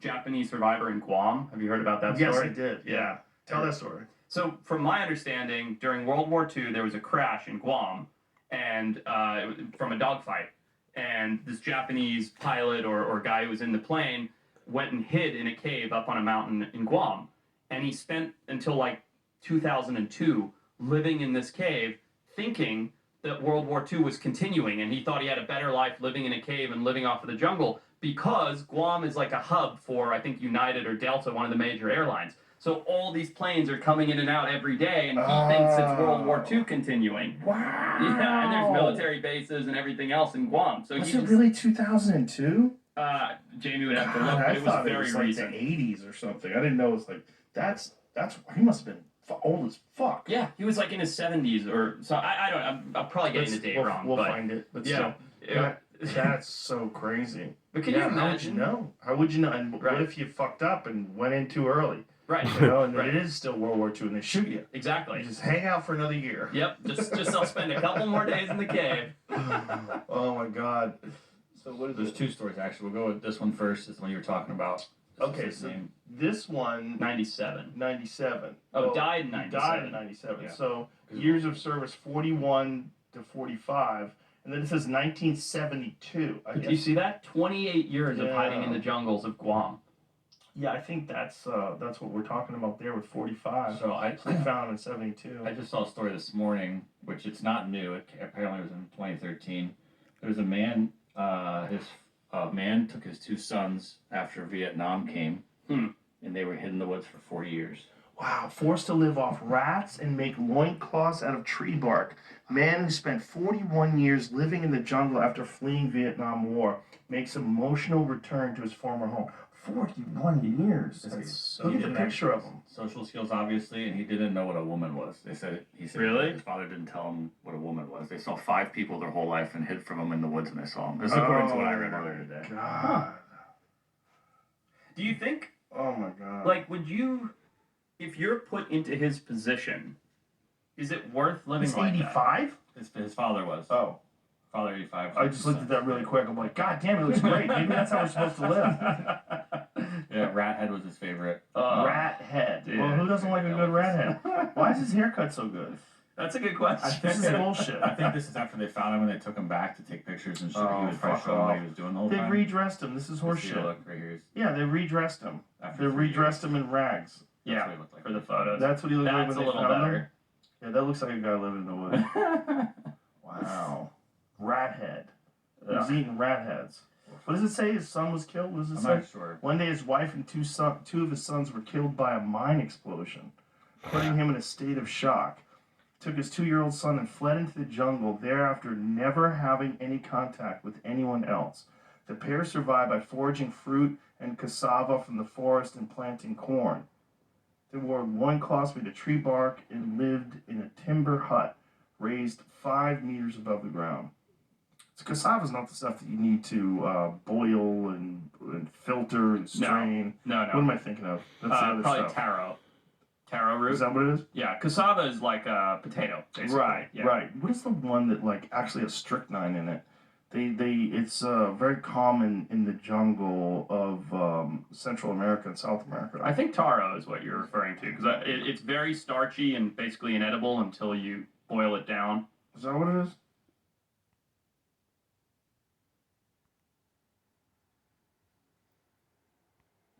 Japanese survivor in Guam. Have you heard about that story? Yes, I did. Yeah. Tell that story. So, from my understanding, during World War II, there was a crash in Guam, and from a dogfight, and this Japanese pilot or guy who was in the plane went and hid in a cave up on a mountain in Guam, and he spent until like 2002 living in this cave, thinking that World War II was continuing, and he thought he had a better life living in a cave and living off of the jungle because Guam is like a hub for, I think, United or Delta, one of the major airlines. So all these planes are coming in and out every day, and he thinks it's World War II continuing. Wow. Yeah, and there's military bases and everything else in Guam. So was it really 2002? Jamie would have to look, but it was very recent. Like the 80s or something. I didn't know it was like that's he must have been old as fuck. Yeah, he was like in his 70s or so. I don't. I'm probably getting the date wrong. We'll find it. But yeah, that's so crazy. But can you imagine? How would you know? And what if you fucked up and went in too early? Right. You know, and it is still World War II, and they shoot you. Exactly. You just hang out for another year. Yep. Just I'll spend a couple more days in the cave. Oh my God. So what is There's two stories actually. We'll go with this one first. This is the one you were talking about. Okay, so this one 97. 97. Oh, died in 97. Died in 97. Yeah. So years of service 41 to 45, and then it says 1972. Do you see that? 28 years of hiding in the jungles of Guam. Yeah, I think that's what we're talking about there with 45. So I found him in 72. I just saw a story this morning, which it's not new. It apparently was in 2013. There's a man. A man took his two sons after Vietnam came, and they were hid in the woods for 40 years. Wow, forced to live off rats and make loincloths out of tree bark. Man who spent 41 years living in the jungle after fleeing Vietnam War makes emotional return to his former home. 41 years. Look at the picture of him. Social skills, obviously, and he didn't know what a woman was. He said really? His father didn't tell him what a woman was. They saw 5 people their whole life and hid from him in the woods when they saw him. This is according to what I read earlier today. God. Huh. Do you think? Oh my God. Like, would you, if you're put into his position, is it worth living like 85? that? His father was. Oh. Father 85. I just looked at that really quick. I'm like, God damn, it looks great. Maybe that's how we're supposed to live. Yeah, rat head was his favorite. Rat head. Dude, well, who doesn't like a good rat head? Why is his haircut so good? That's a good question. This is bullshit. I think this is after they found him and they took him back to take pictures and shit. He was probably showing what he was doing the whole time. They redressed him. This is horseshit. Look, right here. Yeah, they redressed him. They redressed him in rags. Yeah, like for the photos. That's what he looked like when they found him? Yeah, that looks like a guy living in the woods. Wow. Rat head. He's eating rat heads. What does it say? His son was killed? What does it say? I'm not sure. One day his wife and two of his sons were killed by a mine explosion, putting him in a state of shock. Took his 2-year-old son and fled into the jungle, thereafter never having any contact with anyone else. The pair survived by foraging fruit and cassava from the forest and planting corn. They wore loincloths made of tree bark and lived in a timber hut raised 5 meters above the ground. So cassava is not the stuff that you need to boil and filter and strain. No. What am I thinking of? That's the other probably stuff. Taro root. Is that what it is? Yeah, cassava is like a potato, basically. Right, yeah. right. What is the one that like actually has strychnine in it? It's very common in the jungle of Central America and South America. I think taro is what you're referring to because it's very starchy and basically inedible until you boil it down. Is that what it is?